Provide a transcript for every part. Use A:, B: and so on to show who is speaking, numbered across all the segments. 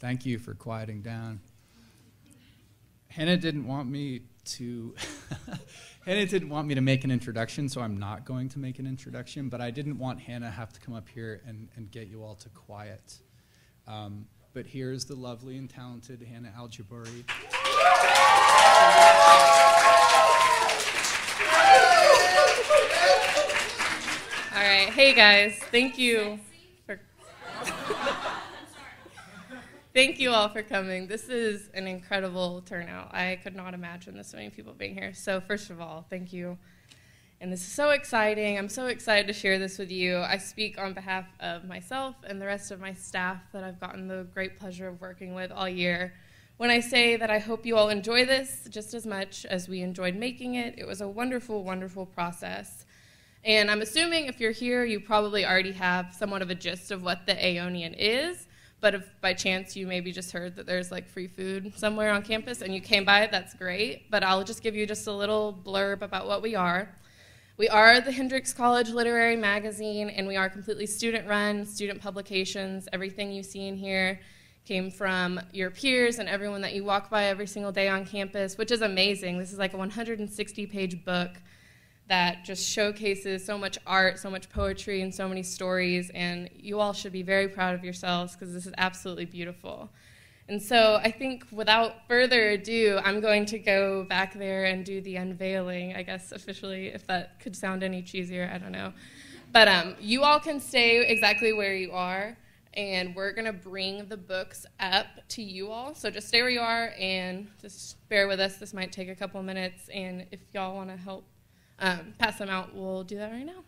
A: Thank you for quieting down. Hannah didn't want me to Hannah didn't want me to make an introduction, so I'm not going to make an introduction, but I didn't want Hannah to have to come up here and get you all to quiet. But here's the lovely and talented Hannah Al-Jabari.
B: All right, hey guys, thank you for thank you all for coming. This is an incredible turnout. I could not imagine this many people being here. So first of all, thank you. And this is so exciting. I'm so excited to share this with you. I speak on behalf of myself and the rest of my staff that I've gotten the great pleasure of working with all year when I say that I hope you all enjoy this just as much as we enjoyed making it. It was a wonderful, wonderful process. And I'm assuming if you're here, you probably already have somewhat of a gist of what the Aonian is. But if by chance you maybe just heard that there's like free food somewhere on campus and you came by it, that's great. But I'll just give you just a little blurb about what we are. We are the Hendrix College Literary Magazine, and we are completely student-run, student publications. Everything you see in here came from your peers and everyone that you walk by every single day on campus, which is amazing. This is like a 160-page book that just showcases so much art, so much poetry, and so many stories, and you all should be very proud of yourselves because this is absolutely beautiful. And so I think without further ado, I'm going to go back there and do the unveiling, I guess officially, if that could sound any cheesier, I don't know. But you all can stay exactly where you are, and we're going to bring the books up to you all. So just stay where you are and just bear with us. This might take a couple minutes, and if y'all want to help pass them out, we'll do that right now.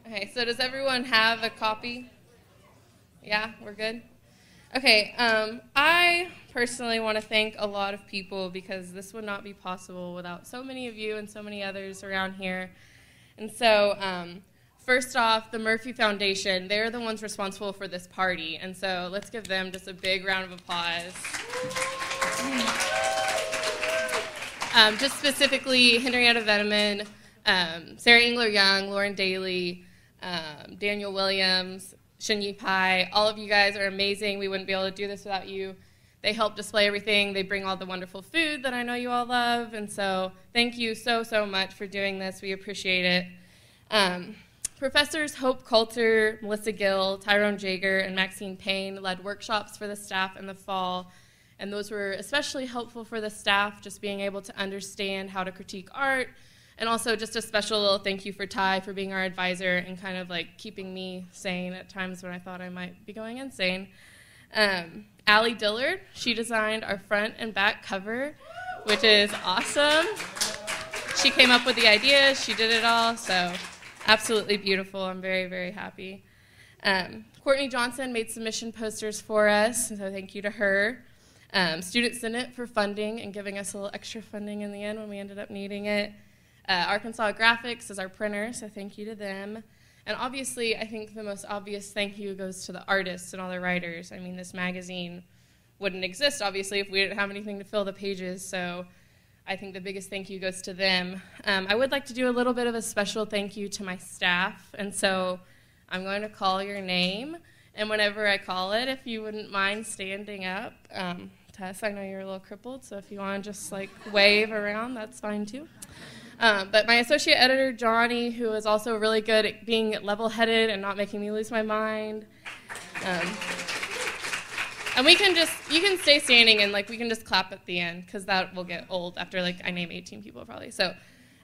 B: Okay, so does everyone have a copy? Yeah, we're good? Okay, I personally want to thank a lot of people because this would not be possible without so many of you and so many others around here. And so, first off, the Murphy Foundation, they're the ones responsible for this party. And so let's give them just a big round of applause. Just specifically, Henrietta Veneman, Sarah Engler-Young, Lauren Daly, Daniel Williams, Shinyi Pai, all of you guys are amazing. We wouldn't be able to do this without you. They help display everything. They bring all the wonderful food that I know you all love. And so thank you so, so much for doing this. We appreciate it. Professors Hope Coulter, Melissa Gill, Tyrone Jager, and Maxine Payne led workshops for the staff in the fall. And those were especially helpful for the staff, just being able to understand how to critique art. And also just a special little thank you for Ty for being our advisor and kind of like keeping me sane at times when I thought I might be going insane. Allie Dillard, she designed our front and back cover, which is awesome. She came up with the ideas, she did it all, so absolutely beautiful. I'm very, very happy. Courtney Johnson made submission posters for us, so thank you to her. Student Senate for funding and giving us a little extra funding in the end when we ended up needing it. Arkansas Graphics is our printer, so thank you to them. And obviously, I think the most obvious thank you goes to the artists and all the writers. I mean, this magazine wouldn't exist, obviously, if we didn't have anything to fill the pages, so I think the biggest thank you goes to them. I would like to do a little bit of a special thank you to my staff, and so I'm going to call your name, and whenever I call it, if you wouldn't mind standing up. Tess, I know you're a little crippled, so if you want to just like wave around, that's fine too. But my associate editor, Johnny, who is also really good at being level-headed and not making me lose my mind. And you can stay standing and like we can just clap at the end because that will get old after like I name 18 people probably. So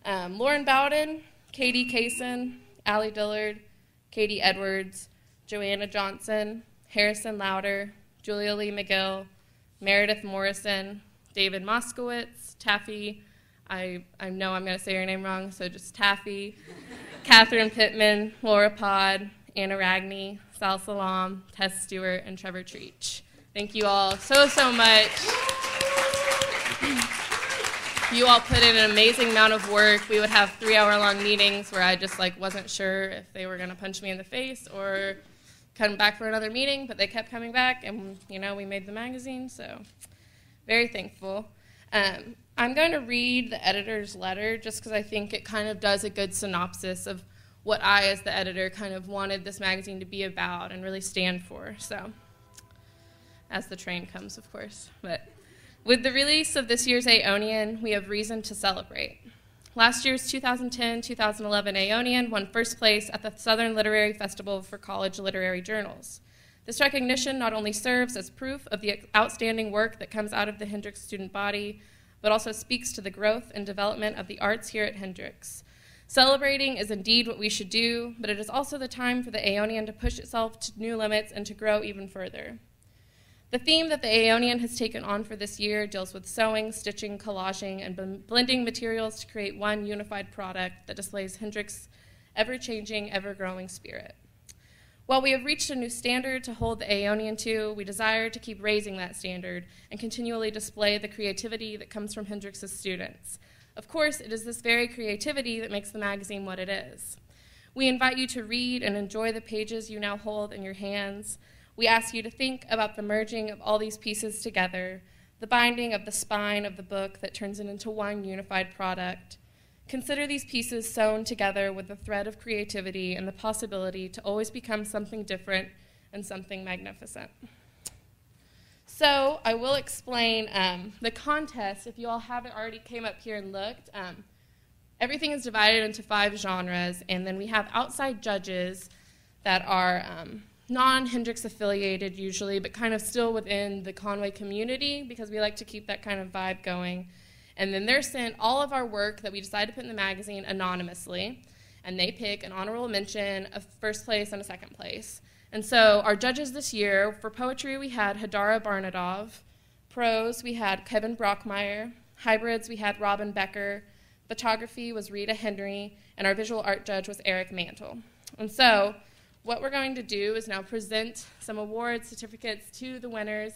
B: Lauren Bowden, Katie Kaysen, Allie Dillard, Katie Edwards, Joanna Johnson, Harrison Louder, Julia Lee McGill, Meredith Morrison, David Moskowitz, Taffy, I know I'm going to say your name wrong, so just Taffy, Catherine Pittman, Laura Pod, Anna Ragney, Sal Salam, Tess Stewart, and Trevor Treach. Thank you all so, so much. You all put in an amazing amount of work. We would have 3-hour-long meetings where I just like wasn't sure if they were going to punch me in the face or come back for another meeting, but they kept coming back, and you know we made the magazine, so very thankful. I'm going to read the editor's letter just because I think it kind of does a good synopsis of what I, as the editor, kind of wanted this magazine to be about and really stand for. So, as the train comes, of course. But with the release of this year's Aonian, we have reason to celebrate. Last year's 2010-2011 Aonian won first place at the Southern Literary Festival for College Literary Journals. This recognition not only serves as proof of the outstanding work that comes out of the Hendrix student body, but also speaks to the growth and development of the arts here at Hendrix. Celebrating is indeed what we should do, but it is also the time for the Aonian to push itself to new limits and to grow even further. The theme that the Aonian has taken on for this year deals with sewing, stitching, collaging, and blending materials to create one unified product that displays Hendrix's ever-changing, ever-growing spirit. While we have reached a new standard to hold the Aonian to, we desire to keep raising that standard and continually display the creativity that comes from Hendrix's students. Of course, it is this very creativity that makes the magazine what it is. We invite you to read and enjoy the pages you now hold in your hands. We ask you to think about the merging of all these pieces together, the binding of the spine of the book that turns it into one unified product. Consider these pieces sewn together with the thread of creativity and the possibility to always become something different and something magnificent. So I will explain the contest. If you all haven't already came up here and looked, everything is divided into 5 genres, and then we have outside judges that are non-Hendrix affiliated usually, but kind of still within the Conway community because we like to keep that kind of vibe going. And then they're sent all of our work that we decide to put in the magazine anonymously, and they pick an honorable mention, a first place, and a second place. And so our judges this year, for poetry we had Hadara Barnadov, prose we had Kevin Brockmeyer, hybrids we had Robin Becker, photography was Rita Henry, and our visual art judge was Eric Mantle. And so what we're going to do is now present some award certificates to the winners.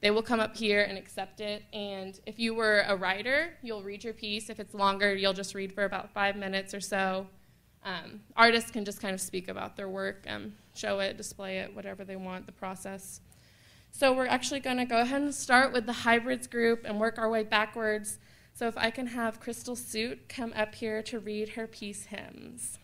B: They will come up here and accept it, and if you were a writer, you'll read your piece. If it's longer, you'll just read for about 5 minutes or so. Artists can just kind of speak about their work, show it, display it, whatever they want, the process. So we're actually going to go ahead and start with the hybrids group and work our way backwards. So if I can have Crystal Suit come up here to read her piece, Hymns.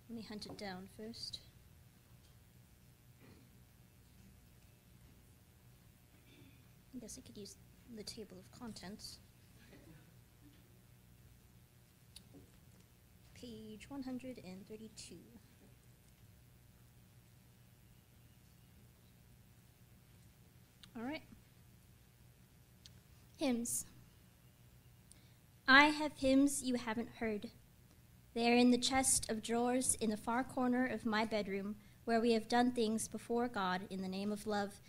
C: Let me hunt it down first. I guess I could use the table of contents. Page 132. All right. Hymns. I have hymns you haven't heard. They are in the chest of drawers in the far corner of my bedroom, where we have done things before God in the name of love,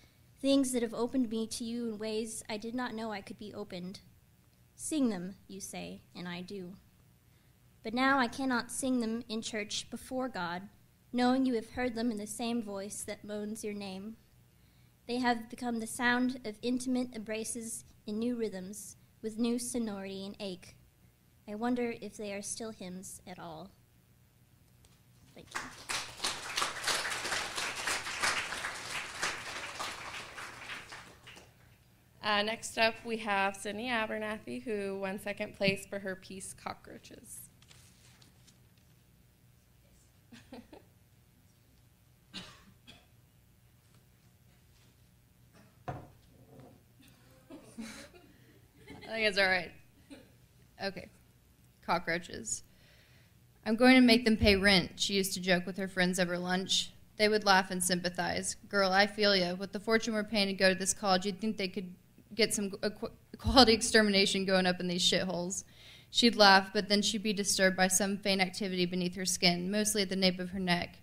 C: things that have opened me to you in ways I did not know I could be opened. Sing them, you say, and I do. But now I cannot sing them in church before God, knowing you have heard them in the same voice that moans your name. They have become the sound of intimate embraces in new rhythms, with new sonority and ache. I wonder if they are still hymns at all. Thank you.
B: Next up, we have Sydney Abernathy, who won second place for her piece, Cockroaches.
D: I think it's all right. Okay. Cockroaches. I'm going to make them pay rent, she used to joke with her friends over lunch. They would laugh and sympathize. Girl, I feel ya. With the fortune we're paying to go to this college, you'd think they could get some quality extermination going up in these shitholes. She'd laugh, but then she'd be disturbed by some faint activity beneath her skin, mostly at the nape of her neck.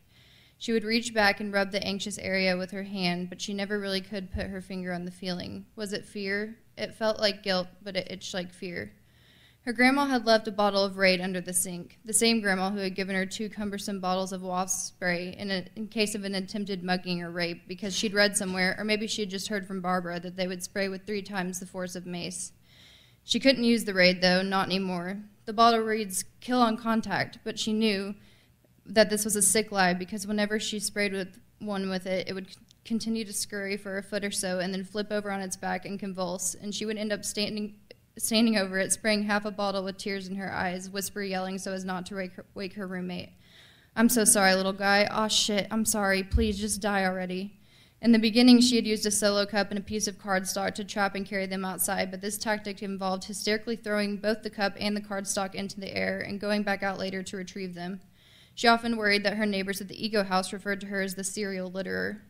D: She would reach back and rub the anxious area with her hand, but she never really could put her finger on the feeling. Was it fear? It felt like guilt, but it itched like fear. Her grandma had left a bottle of Raid under the sink, the same grandma who had given her 2 cumbersome bottles of wasp spray in case of an attempted mugging or rape, because she'd read somewhere, or maybe she had just heard from Barbara, that they would spray with 3 times the force of mace. She couldn't use the Raid, though, not anymore. The bottle reads, kill on contact, but she knew that this was a sick lie, because whenever she sprayed with one with it, it would continue to scurry for a foot or so and then flip over on its back and convulse, and she would end up standing over it, spraying half a bottle with tears in her eyes, whisper yelling so as not to wake her roommate. I'm so sorry, little guy. Aw, shit, I'm sorry. Please, just die already. In the beginning, she had used a solo cup and a piece of cardstock to trap and carry them outside, but this tactic involved hysterically throwing both the cup and the cardstock into the air and going back out later to retrieve them. She often worried that her neighbors at the Ego House referred to her as the serial litterer.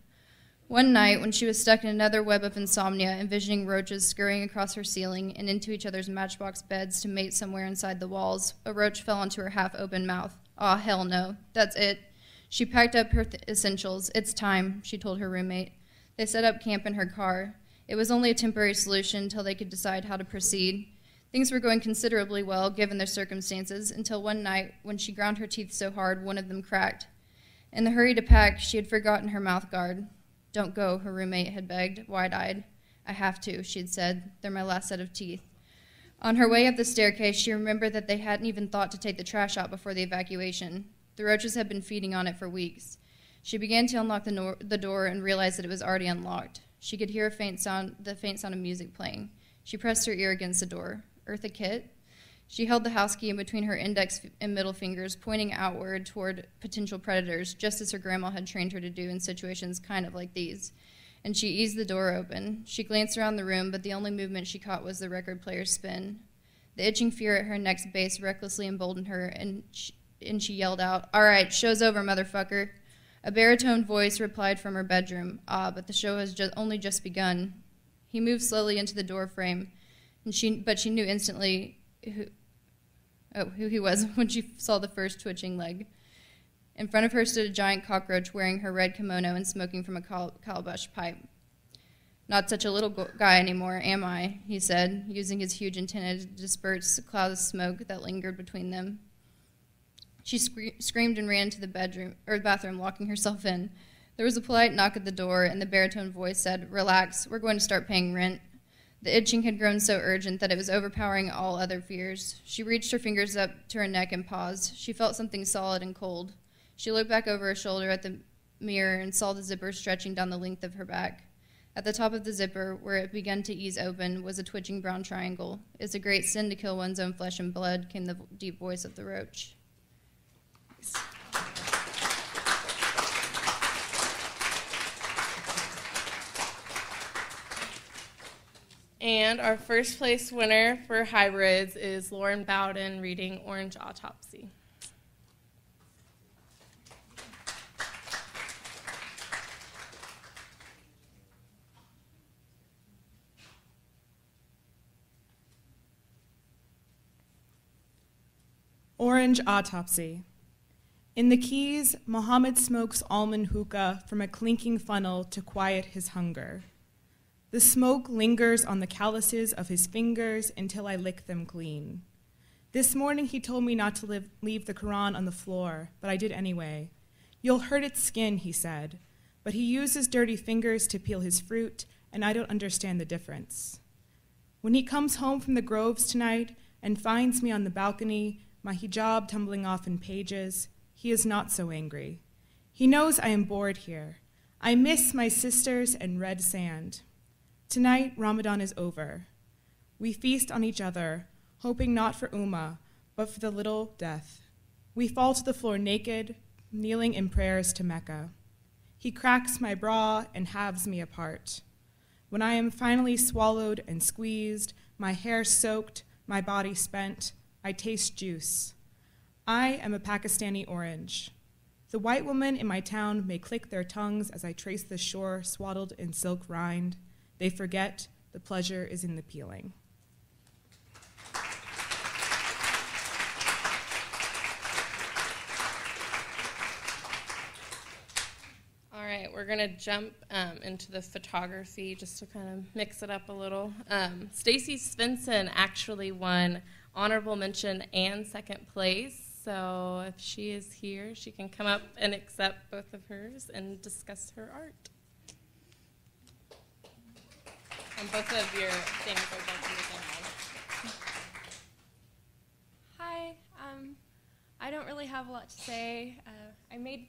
D: One night, when she was stuck in another web of insomnia, envisioning roaches scurrying across her ceiling and into each other's matchbox beds to mate somewhere inside the walls, a roach fell onto her half-open mouth. Aw, hell no. That's it. She packed up her essentials. It's time, she told her roommate. They set up camp in her car. It was only a temporary solution until they could decide how to proceed. Things were going considerably well, given their circumstances, until one night, when she ground her teeth so hard, one of them cracked. In the hurry to pack, she had forgotten her mouth guard. Don't go, her roommate had begged, wide-eyed. I have to, she had said. They're my last set of teeth. On her way up the staircase, she remembered that they hadn't even thought to take the trash out before the evacuation. The roaches had been feeding on it for weeks. She began to unlock the door and realized that it was already unlocked. She could hear the faint sound of music playing. She pressed her ear against the door. Eartha Kitt? She held the house key in between her index and middle fingers, pointing outward toward potential predators, just as her grandma had trained her to do in situations kind of like these. And she eased the door open. She glanced around the room, but the only movement she caught was the record player's spin. The itching fear at her neck's base recklessly emboldened her, and she yelled out, "All right, show's over, motherfucker." A baritone voice replied from her bedroom, but the show has only just begun. He moved slowly into the door frame, but she knew instantly who he was when she saw the first twitching leg. In front of her stood a giant cockroach wearing her red kimono and smoking from a calabash pipe. Not such a little guy anymore, am I? He said, using his huge antenna to disperse a cloud of smoke that lingered between them. She screamed and ran to the bathroom, locking herself in. There was a polite knock at the door, and the baritone voice said, "Relax, we're going to start paying rent." The itching had grown so urgent that it was overpowering all other fears. She reached her fingers up to her neck and paused. She felt something solid and cold. She looked back over her shoulder at the mirror and saw the zipper stretching down the length of her back. At the top of the zipper, where it began to ease open, was a twitching brown triangle. "It's a great sin to kill one's own flesh and blood," came the deep voice of the roach.
B: And our first place winner for hybrids is Lauren Bowden reading Orange Autopsy.
E: Orange Autopsy. In the Keys, Mohammed smokes almond hookah from a clinking funnel to quiet his hunger. The smoke lingers on the calluses of his fingers until I lick them clean. This morning he told me not to leave the Quran on the floor, but I did anyway. You'll hurt its skin, he said, but he uses dirty fingers to peel his fruit, and I don't understand the difference. When he comes home from the groves tonight and finds me on the balcony, my hijab tumbling off in pages, he is not so angry. He knows I am bored here. I miss my sisters and red sand. Tonight, Ramadan is over. We feast on each other, hoping not for Ummah, but for the little death. We fall to the floor naked, kneeling in prayers to Mecca. He cracks my bra and halves me apart. When I am finally swallowed and squeezed, my hair soaked, my body spent, I taste juice. I am a Pakistani orange. The white women in my town may click their tongues as I trace the shore swaddled in silk rind. They forget the pleasure is in the peeling.
B: All right, we're gonna jump into the photography just to kind of mix it up a little. Stacy Svensson actually won honorable mention and second place. So if she is here, she can come up and accept both of hers and discuss her art. And both of your things are both in the same one.
F: Hi, I don't really have a lot to say. I made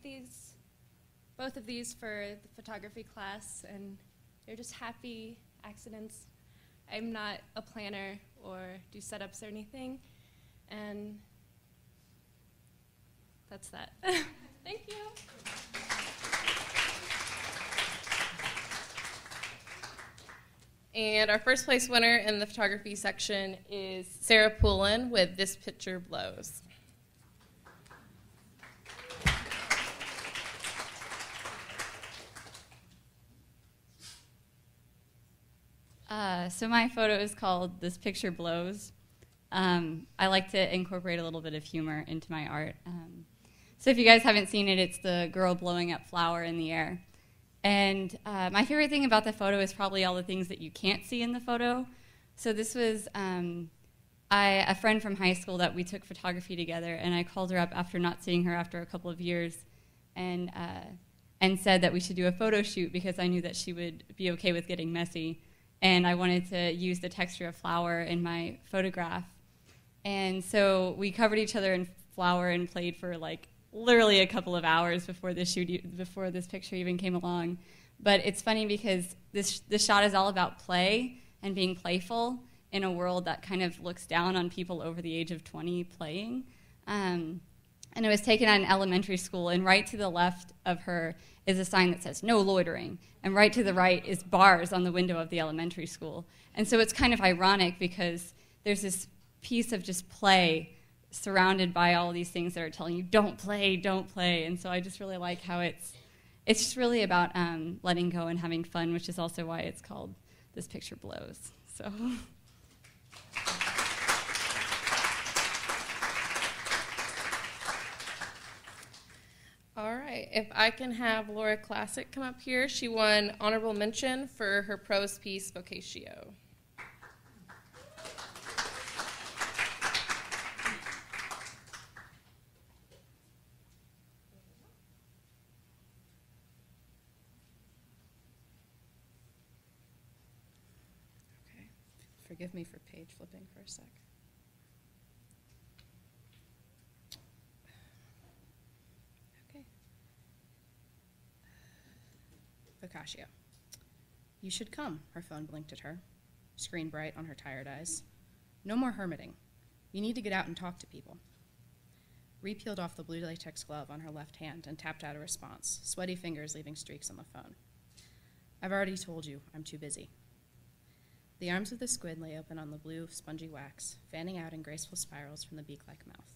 F: both of these for the photography class, and they're just happy accidents. I'm not a planner or do setups or anything, and that's that. Thank you.
B: And our first place winner in the photography section is Sarah Poulin with This Picture Blows.
G: So my photo is called This Picture Blows. I like to incorporate a little bit of humor into my art. So if you guys haven't seen it, it's the girl blowing up flour in the air. And my favorite thing about the photo is probably all the things that you can't see in the photo. So this was a friend from high school that we took photography together, and I called her up after not seeing her after a couple of years and said that we should do a photo shoot because I knew that she would be okay with getting messy. And I wanted to use the texture of flour in my photograph. And so we covered each other in flour and played for like literally a couple of hours before this picture even came along. But it's funny because this shot is all about play and being playful in a world that kind of looks down on people over the age of 20 playing. And it was taken at an elementary school, and right to the left of her is a sign that says no loitering, and right to the right is bars on the window of the elementary school. And so it's kind of ironic because there's this piece of just play surrounded by all these things that are telling you don't play, don't play. And so I just really like how it's just really about letting go and having fun, which is also why it's called This Picture Blows. So.
B: All right, if I can have Laura Classic come up here. She won honorable mention for her prose piece, Vocatio.
H: Okay, forgive me for page flipping for a sec. Vocatio. You should come, her phone blinked at her, screen bright on her tired eyes. No more hermiting. You need to get out and talk to people. Ree peeled off the blue latex glove on her left hand and tapped out a response, sweaty fingers leaving streaks on the phone. I've already told you, I'm too busy. The arms of the squid lay open on the blue, spongy wax, fanning out in graceful spirals from the beak-like mouth.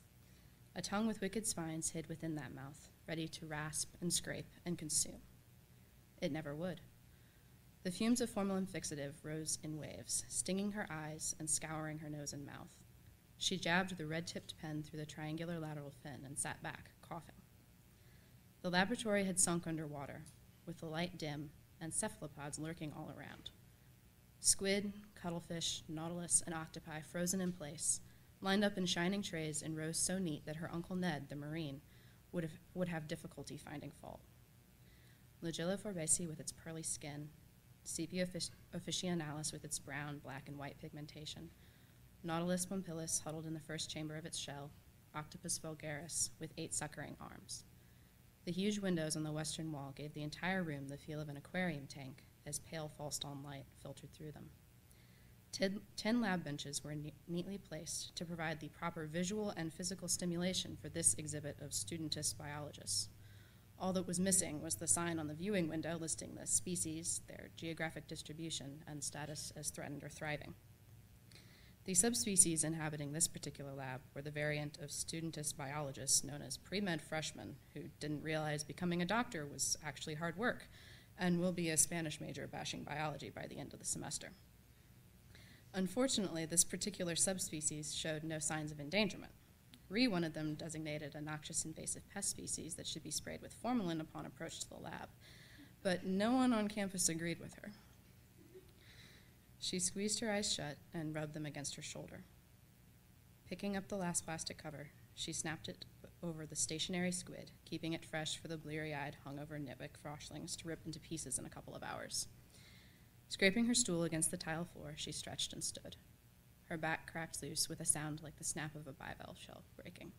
H: A tongue with wicked spines hid within that mouth, ready to rasp and scrape and consume. It never would. The fumes of formalin fixative rose in waves, stinging her eyes and scouring her nose and mouth. She jabbed the red-tipped pen through the triangular lateral fin and sat back, coughing. The laboratory had sunk under water, with the light dim and cephalopods lurking all around. Squid, cuttlefish, nautilus, and octopi frozen in place, lined up in shining trays in rows so neat that her Uncle Ned, the Marine, would have difficulty finding fault. Flagella forbesi with its pearly skin, Sepia officinalis with its brown, black, and white pigmentation, Nautilus pompilus huddled in the first chamber of its shell, Octopus vulgaris with 8 suckering arms. The huge windows on the western wall gave the entire room the feel of an aquarium tank as pale false-dawn light filtered through them. 10 lab benches were neatly placed to provide the proper visual and physical stimulation for this exhibit of studentist biologists. All that was missing was the sign on the viewing window listing the species, their geographic distribution, and status as threatened or thriving. The subspecies inhabiting this particular lab were the variant of studentist biologists known as pre-med freshmen who didn't realize becoming a doctor was actually hard work and will be a Spanish major bashing biology by the end of the semester. Unfortunately, this particular subspecies showed no signs of endangerment. One of them designated a noxious invasive pest species that should be sprayed with formalin upon approach to the lab, but no one on campus agreed with her. She squeezed her eyes shut and rubbed them against her shoulder. Picking up the last plastic cover, she snapped it over the stationary squid, keeping it fresh for the bleary-eyed, hungover Nitwick froshlings to rip into pieces in a couple of hours. Scraping her stool against the tile floor, she stretched and stood. Her back cracked loose with a sound like the snap of a bivalve shell breaking.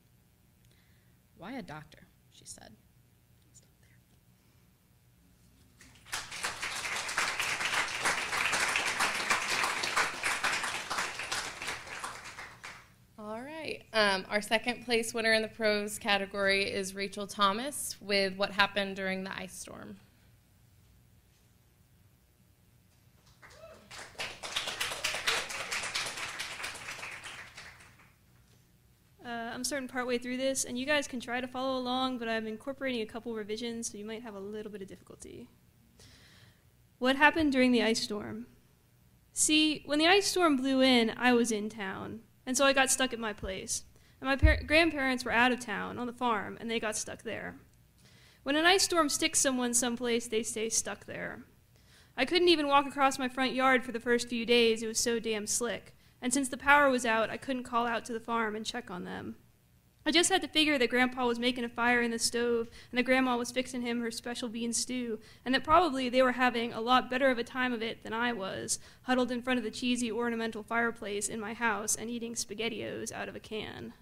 H: "Why a doctor?" she said. Stop there.
B: All right. Our second place winner in the prose category is Rachel Thomas with What Happened During the Ice Storm.
I: I'm starting partway through this, and you guys can try to follow along, but I'm incorporating a couple revisions, so you might have a little bit of difficulty. What happened during the ice storm? See, when the ice storm blew in, I was in town, and so I got stuck at my place. And my grandparents were out of town on the farm, and they got stuck there. When an ice storm sticks someone someplace, they stay stuck there. I couldn't even walk across my front yard for the first few days, it was so damn slick. And since the power was out, I couldn't call out to the farm and check on them. I just had to figure that Grandpa was making a fire in the stove, and that Grandma was fixing him her special bean stew, and that probably they were having a lot better of a time of it than I was, huddled in front of the cheesy ornamental fireplace in my house and eating SpaghettiOs out of a can.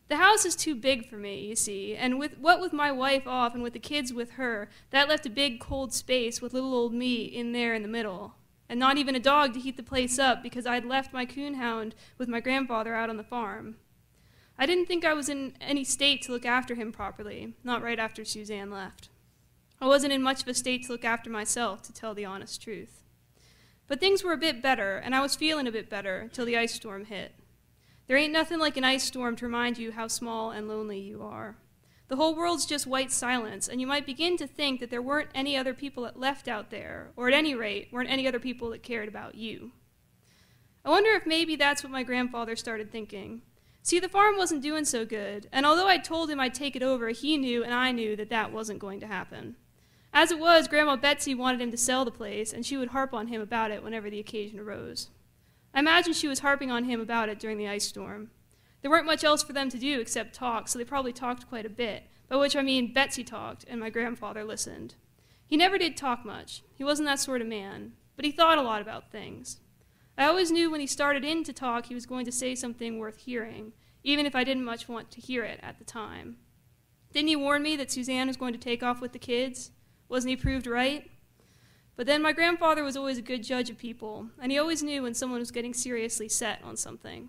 I: The house is too big for me, you see, and with my wife off and with the kids with her, that left a big cold space with little old me in there in the middle. And not even a dog to heat the place up because I'd left my coonhound with my grandfather out on the farm. I didn't think I was in any state to look after him properly, not right after Suzanne left. I wasn't in much of a state to look after myself, to tell the honest truth. But things were a bit better, and I was feeling a bit better till the ice storm hit. There ain't nothing like an ice storm to remind you how small and lonely you are. The whole world's just white silence, and you might begin to think that there weren't any other people that left out there, or at any rate, weren't any other people that cared about you. I wonder if maybe that's what my grandfather started thinking. See, the farm wasn't doing so good, and although I told him I'd take it over, he knew and I knew that that wasn't going to happen. As it was, Grandma Betsy wanted him to sell the place, and she would harp on him about it whenever the occasion arose. I imagine she was harping on him about it during the ice storm. There weren't much else for them to do except talk, so they probably talked quite a bit, by which I mean Betsy talked and my grandfather listened. He never did talk much. He wasn't that sort of man, but he thought a lot about things. I always knew when he started in to talk he was going to say something worth hearing, even if I didn't much want to hear it at the time. Didn't he warn me that Suzanne was going to take off with the kids? Wasn't he proved right? But then my grandfather was always a good judge of people, and he always knew when someone was getting seriously set on something.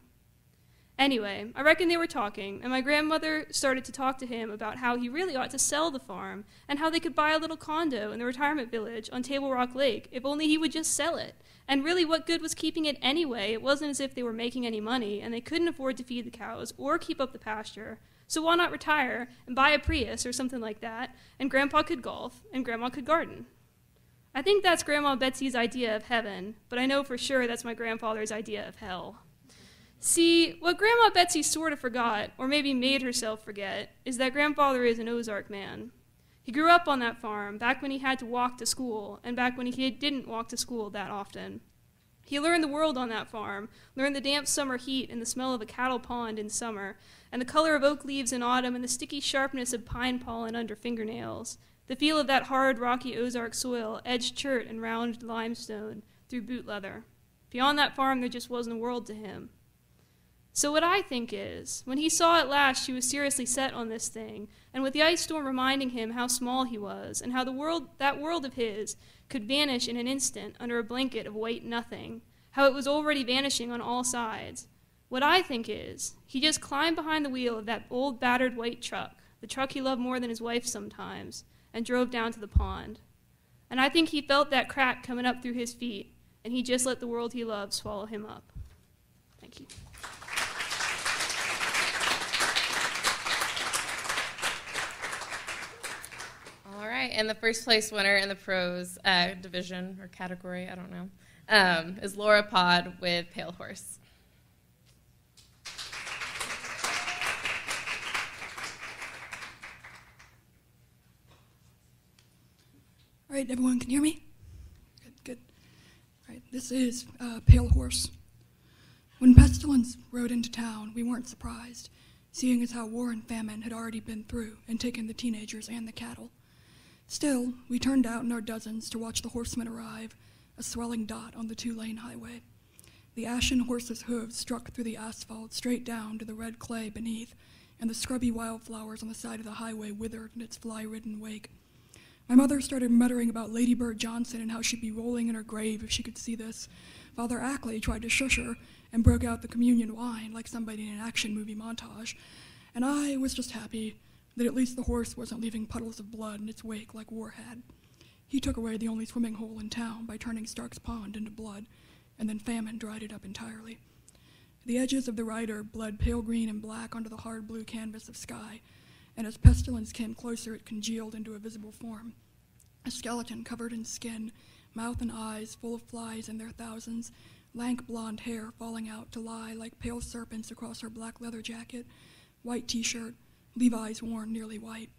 I: Anyway, I reckon they were talking, and my grandmother started to talk to him about how he really ought to sell the farm, and how they could buy a little condo in the retirement village on Table Rock Lake if only he would just sell it. And really, what good was keeping it anyway? It wasn't as if they were making any money, and they couldn't afford to feed the cows or keep up the pasture. So why not retire and buy a Prius or something like that, and Grandpa could golf, and Grandma could garden? I think that's Grandma Betsy's idea of heaven, but I know for sure that's my grandfather's idea of hell. See, what Grandma Betsy sort of forgot, or maybe made herself forget, is that Grandfather is an Ozark man. He grew up on that farm, back when he had to walk to school, and back when he didn't walk to school that often. He learned the world on that farm, learned the damp summer heat and the smell of a cattle pond in summer, and the color of oak leaves in autumn and the sticky sharpness of pine pollen under fingernails, the feel of that hard, rocky Ozark soil, edged chert and round limestone through boot leather. Beyond that farm, there just wasn't a world to him. So what I think is, when he saw at last she was seriously set on this thing, and with the ice storm reminding him how small he was, and how that world of his could vanish in an instant under a blanket of white nothing, how it was already vanishing on all sides, what I think is, he just climbed behind the wheel of that old battered white truck, the truck he loved more than his wife sometimes, and drove down to the pond. And I think he felt that crack coming up through his feet, and he just let the world he loved swallow him up. Thank you.
B: All right, and the first place winner in the prose division or category, I don't know, is Laura Pod with Pale Horse.
J: All right, everyone can hear me? Good. All right, this is Pale Horse. When pestilence rode into town, we weren't surprised, seeing as how war and famine had already been through and taken the teenagers and the cattle. Still, we turned out in our dozens to watch the horsemen arrive, a swelling dot on the two-lane highway. The ashen horse's hooves struck through the asphalt straight down to the red clay beneath, and the scrubby wildflowers on the side of the highway withered in its fly-ridden wake. My mother started muttering about Lady Bird Johnson and how she'd be rolling in her grave if she could see this. Father Ackley tried to shush her and broke out the communion wine like somebody in an action movie montage, and I was just happy that at least the horse wasn't leaving puddles of blood in its wake like war had. He took away the only swimming hole in town by turning Stark's Pond into blood, and then famine dried it up entirely. The edges of the rider bled pale green and black onto the hard blue canvas of sky, and as pestilence came closer, it congealed into a visible form. A skeleton covered in skin, mouth and eyes full of flies in their thousands, lank blonde hair falling out to lie like pale serpents across her black leather jacket, white t-shirt, Levi's worn nearly white.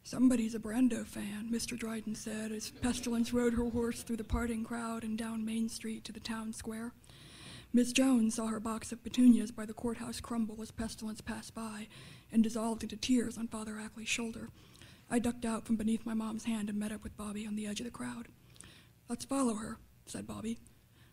J: "Somebody's a Brando fan," Mr. Dryden said as Pestilence rode her horse through the parting crowd and down Main Street to the town square. Miss Jones saw her box of petunias by the courthouse crumble as Pestilence passed by and dissolved into tears on Father Ackley's shoulder. I ducked out from beneath my mom's hand and met up with Bobby on the edge of the crowd. "Let's follow her," said Bobby.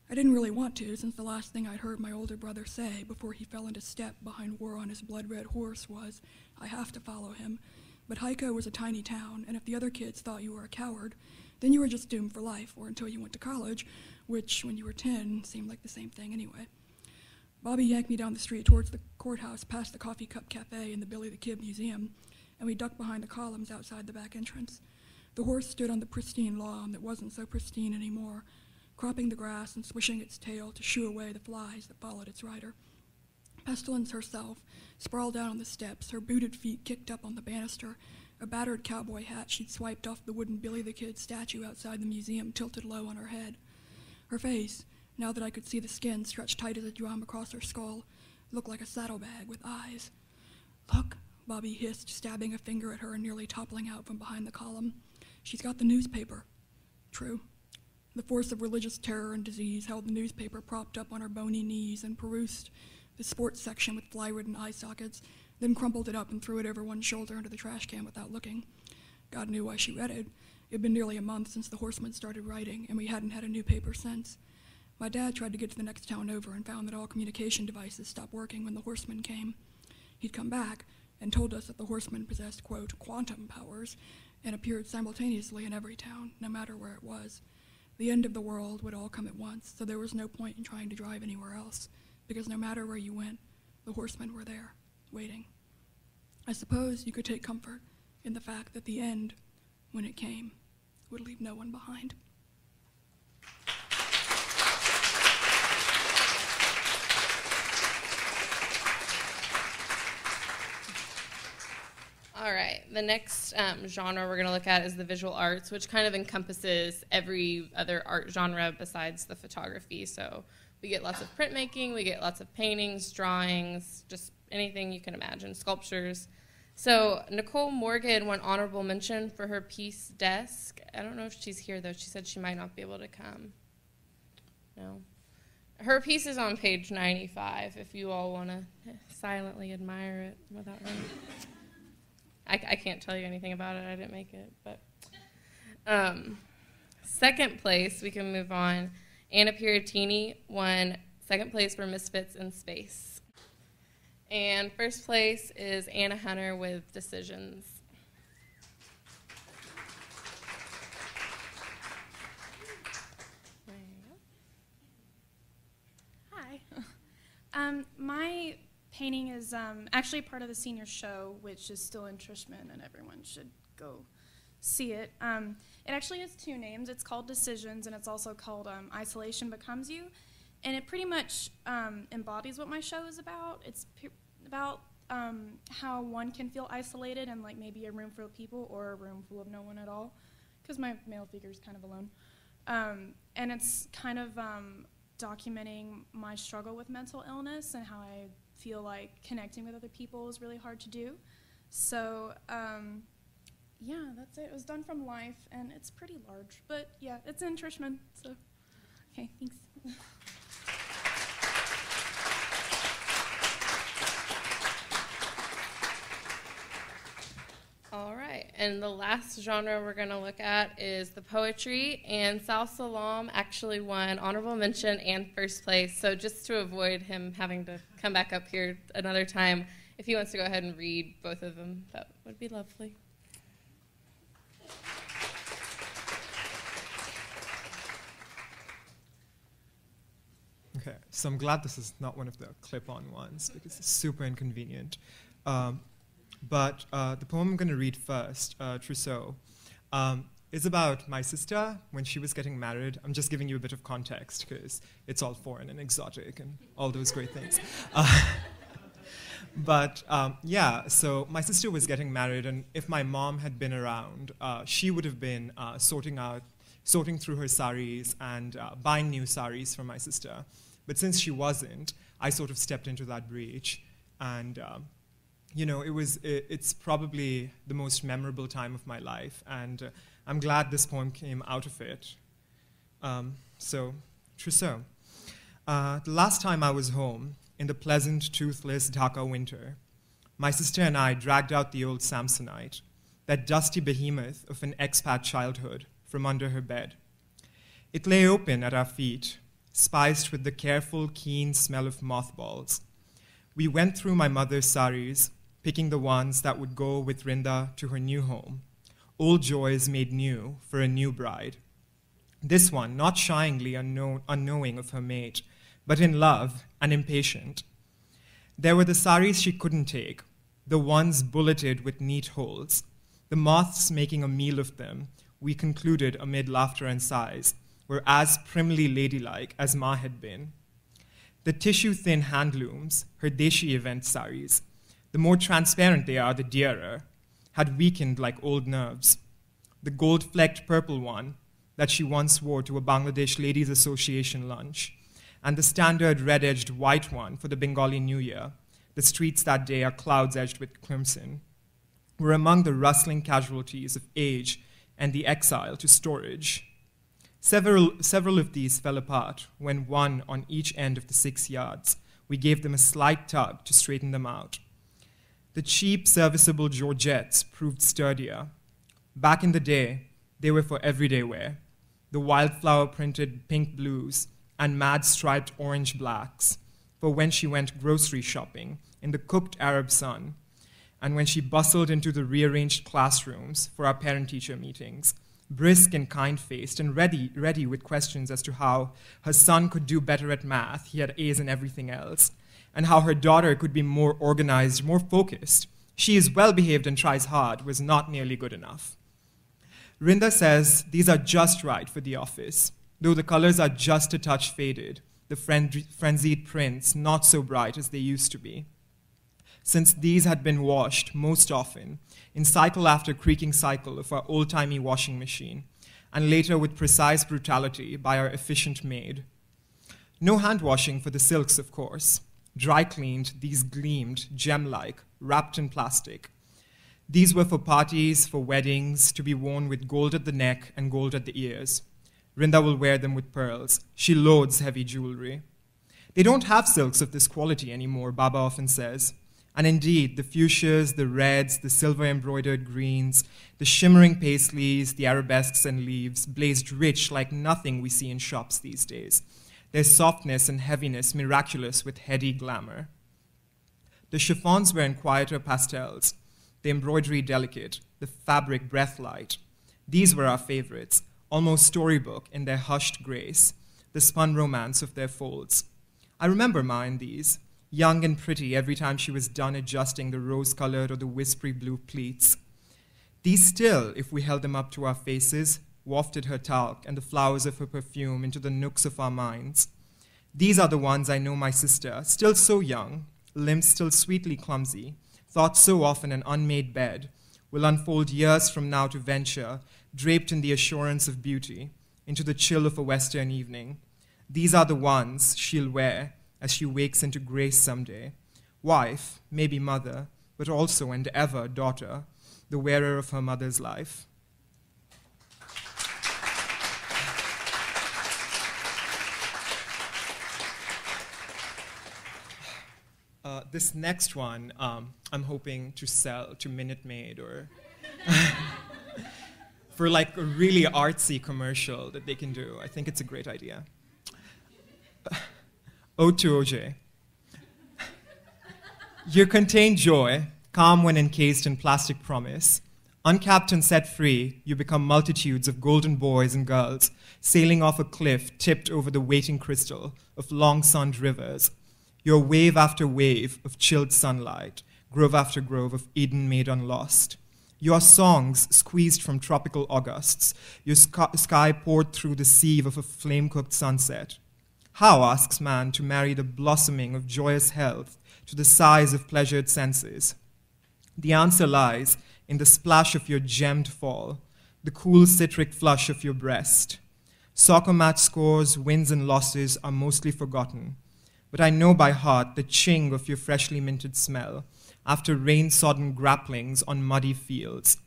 J: I didn't really want to, since the last thing I'd heard my older brother say before he fell into step behind War on his blood-red horse was, "I have to follow him." But Heiko was a tiny town, and if the other kids thought you were a coward, then you were just doomed for life, or until you went to college, which, when you were 10, seemed like the same thing anyway. Bobby yanked me down the street towards the courthouse, past the Coffee Cup Cafe and the Billy the Kid Museum, and we ducked behind the columns outside the back entrance. The horse stood on the pristine lawn that wasn't so pristine anymore, cropping the grass and swishing its tail to shoo away the flies that followed its rider. Pestilence herself sprawled out on the steps, her booted feet kicked up on the banister, a battered cowboy hat she'd swiped off the wooden Billy the Kid statue outside the museum tilted low on her head. Her face, now that I could see the skin stretched tight as a drum across her skull, looked like a saddlebag with eyes. "Look," Bobby hissed, stabbing a finger at her and nearly toppling out from behind the column. "She's got the newspaper." True. The force of religious terror and disease held the newspaper propped up on her bony knees and perused the sports section with fly-ridden eye sockets, then crumpled it up and threw it over one shoulder into the trash can without looking. God knew why she read it. It'd been nearly a month since the horseman started writing, and we hadn't had a new paper since. My dad tried to get to the next town over and found that all communication devices stopped working when the horseman came. He'd come back and told us that the horseman possessed, quote, quantum powers, and appeared simultaneously in every town, no matter where it was. The end of the world would all come at once, so there was no point in trying to drive anywhere else, because no matter where you went, the horsemen were there, waiting. I suppose you could take comfort in the fact that the end, when it came, would leave no one behind.
B: All right, the next genre we're going to look at is the visual arts, which kind of encompasses every other art genre besides the photography. So we get lots of printmaking, we get lots of paintings, drawings, just anything you can imagine, sculptures. So Nicole Morgan won honorable mention for her piece Desk. I don't know if she's here, though. She said she might not be able to come. No. Her piece is on page 95, if you all want to silently admire it without reading. I can't tell you anything about it. I didn't make it. But second place, we can move on. Anna Piratini won second place for Misfits in Space. And first place is Anna Hunter with Decisions.
K: Hi. My painting is actually part of the senior show, which is still in Trishman, and everyone should go see it. It actually has two names. It's called Decisions, and it's also called Isolation Becomes You. And it pretty much embodies what my show is about. It's about how one can feel isolated in like maybe a room full of people or a room full of no one at all, because my male figure is kind of alone. And it's kind of documenting my struggle with mental illness and how I feel like connecting with other people is really hard to do. So yeah, that's it. It was done from life, and it's pretty large. But yeah, it's in Trishman, so okay, thanks.
B: All right, and the last genre we're going to look at is the poetry, and Sal Salam actually won honorable mention and first place, so just to avoid him having to come back up here another time, if he wants to go ahead and read both of them, that would be lovely.
L: Okay, so I'm glad this is not one of the clip-on ones because it's super inconvenient. But the poem I'm going to read first, Trousseau, is about my sister when she was getting married. I'm just giving you a bit of context because it's all foreign and exotic and all those great things. But yeah, so my sister was getting married, and if my mom had been around, she would have been sorting through her saris and buying new saris for my sister. But since she wasn't, I sort of stepped into that breach, and you know, it's probably the most memorable time of my life, and I'm glad this poem came out of it. So, Trousseau. The last time I was home, in the pleasant, toothless Dhaka winter, my sister and I dragged out the old Samsonite, that dusty behemoth of an expat childhood, from under her bed. It lay open at our feet, spiced with the careful, keen smell of mothballs. We went through my mother's saris, picking the ones that would go with Rinda to her new home, old joys made new for a new bride. This one, not shyingly unknowing of her mate, but in love and impatient. There were the saris she couldn't take, the ones bulleted with neat holes, the moths making a meal of them, we concluded amid laughter and sighs, were as primly ladylike as Ma had been. The tissue-thin handlooms, her Deshi event saris, the more transparent they are, the dearer, had weakened like old nerves. The gold-flecked purple one that she once wore to a Bangladesh Ladies Association lunch, and the standard red-edged white one for the Bengali New Year, the streets that day are clouds-edged with crimson, were among the rustling casualties of age and the exile to storage. Several of these fell apart when one on each end of the 6 yards, we gave them a slight tug to straighten them out. The cheap, serviceable Georgettes proved sturdier. Back in the day, they were for everyday wear, the wildflower-printed pink blues and mad striped orange blacks, for when she went grocery shopping in the cooked Arab sun, and when she bustled into the rearranged classrooms for our parent-teacher meetings, brisk and kind-faced and ready with questions as to how her son could do better at math, he had A's in everything else, and how her daughter could be more organized, more focused. She is well-behaved and tries hard, was not nearly good enough. Rinda says these are just right for the office, though the colors are just a touch faded, the frenzied prints not so bright as they used to be. Since these had been washed most often, in cycle after creaking cycle of our old-timey washing machine, and later with precise brutality by our efficient maid. No hand washing for the silks, of course. Dry cleaned, these gleamed, gem-like, wrapped in plastic. These were for parties, for weddings, to be worn with gold at the neck and gold at the ears. Rinda will wear them with pearls. She loads heavy jewelry. They don't have silks of this quality anymore, Baba often says. And indeed, the fuchsias, the reds, the silver-embroidered greens, the shimmering paisleys, the arabesques and leaves blazed rich like nothing we see in shops these days. Their softness and heaviness miraculous with heady glamour. The chiffons were in quieter pastels, the embroidery delicate, the fabric breath-light. These were our favorites, almost storybook in their hushed grace, the spun romance of their folds. I remember Ma in these, young and pretty every time she was done adjusting the rose-colored or the whispery blue pleats. These still, if we held them up to our faces, wafted her talc and the flowers of her perfume into the nooks of our minds. These are the ones I know my sister, still so young, limbs still sweetly clumsy, thought so often an unmade bed, will unfold years from now to venture, draped in the assurance of beauty, into the chill of a western evening. These are the ones she'll wear as she wakes into grace someday. Wife, maybe mother, but also and ever daughter, the wearer of her mother's life. This next one, I'm hoping to sell to Minute Maid or for like a really artsy commercial that they can do. I think it's a great idea. Ode to OJ. You contain joy, calm when encased in plastic promise. Uncapped and set free, you become multitudes of golden boys and girls sailing off a cliff tipped over the waiting crystal of long-sunned rivers. You're wave after wave of chilled sunlight, grove after grove of Eden made unlost. You are songs squeezed from tropical Augusts, your sky poured through the sieve of a flame-cooked sunset. How, asks man, to marry the blossoming of joyous health to the sighs of pleasured senses? The answer lies in the splash of your gemmed fall, the cool citric flush of your breast. Soccer match scores, wins and losses are mostly forgotten, but I know by heart the ching of your freshly minted smell after rain-sodden grapplings on muddy fields.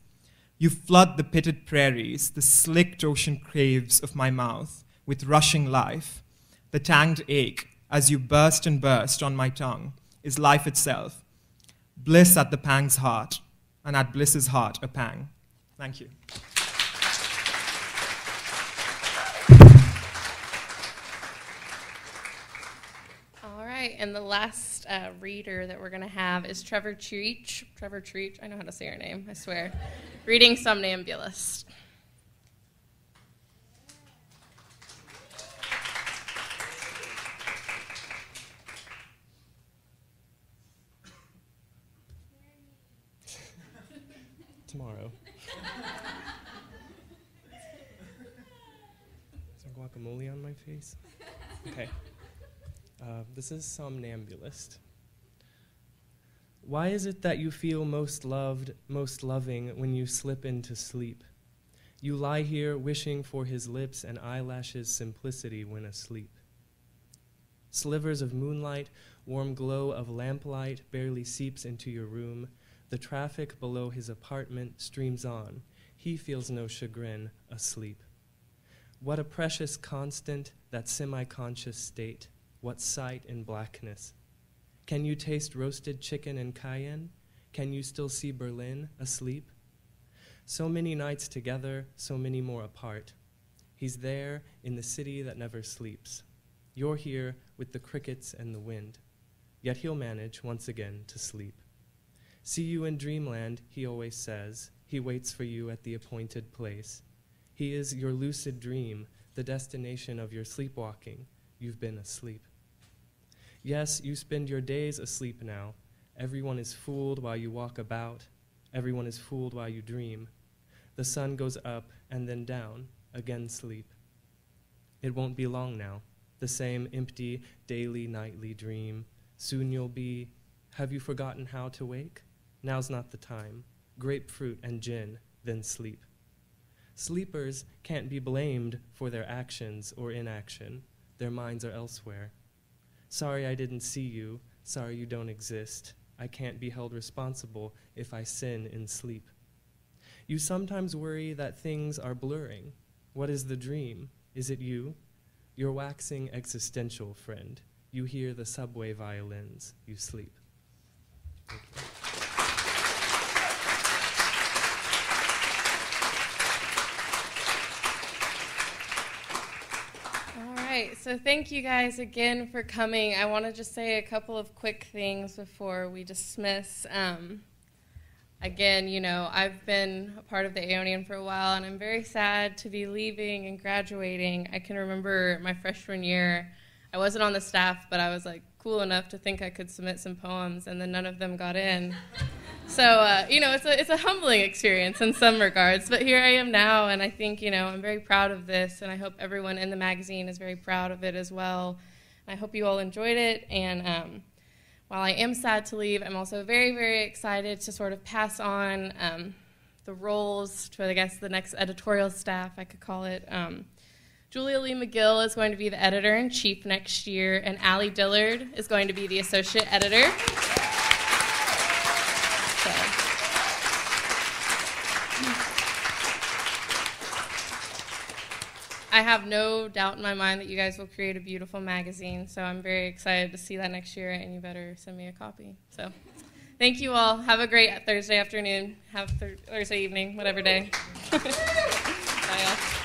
L: You flood the pitted prairies, the slicked ocean caves of my mouth with rushing life. The tanged ache, as you burst and burst on my tongue, is life itself. Bliss at the pang's heart, and at bliss's heart a pang. Thank you.
B: All right, and the last reader that we're going to have is Trevor Treach. Trevor Treach, I know how to say your name, I swear. Reading Somnambulist.
M: Tomorrow. Is there guacamole on my face? Okay. This is Somnambulist. Why is it that you feel most loved, most loving when you slip into sleep? You lie here wishing for his lips and eyelashes' simplicity when asleep. Slivers of moonlight, warm glow of lamplight barely seeps into your room. The traffic below his apartment streams on. He feels no chagrin, asleep. What a precious constant, that semi-conscious state. What sight in blackness. Can you taste roasted chicken and cayenne? Can you still see Berlin, asleep? So many nights together, so many more apart. He's there in the city that never sleeps. You're here with the crickets and the wind. Yet he'll manage once again to sleep. See you in dreamland, he always says. He waits for you at the appointed place. He is your lucid dream, the destination of your sleepwalking. You've been asleep. Yes, you spend your days asleep now. Everyone is fooled while you walk about. Everyone is fooled while you dream. The sun goes up and then down, again sleep. It won't be long now, the same empty, daily, nightly dream. Soon you'll be, have you forgotten how to wake? Now's not the time. Grapefruit and gin, then sleep. Sleepers can't be blamed for their actions or inaction. Their minds are elsewhere. Sorry I didn't see you. Sorry you don't exist. I can't be held responsible if I sin in sleep. You sometimes worry that things are blurring. What is the dream? Is it you? You're waxing existential, friend. You hear the subway violins. You sleep. Thank you.
B: All right, so thank you guys again for coming. I want to just say a couple of quick things before we dismiss. Again, you know, I've been a part of the Aonian for a while, and I'm very sad to be leaving and graduating. I can remember my freshman year, I wasn't on the staff, but I was like cool enough to think I could submit some poems, and then none of them got in. So, you know, it's a humbling experience in some regards, but here I am now, and I think, you know, I'm very proud of this, and I hope everyone in the magazine is very proud of it as well. I hope you all enjoyed it, and while I am sad to leave, I'm also very, very excited to sort of pass on the roles to, I guess, the next editorial staff, I could call it. Julia Lee McGill is going to be the editor-in-chief next year, and Allie Dillard is going to be the associate editor. So. I have no doubt in my mind that you guys will create a beautiful magazine, so I'm very excited to see that next year, and you better send me a copy. So thank you all. Have a great Thursday afternoon. Have Thursday evening, whatever day. Bye, y'all.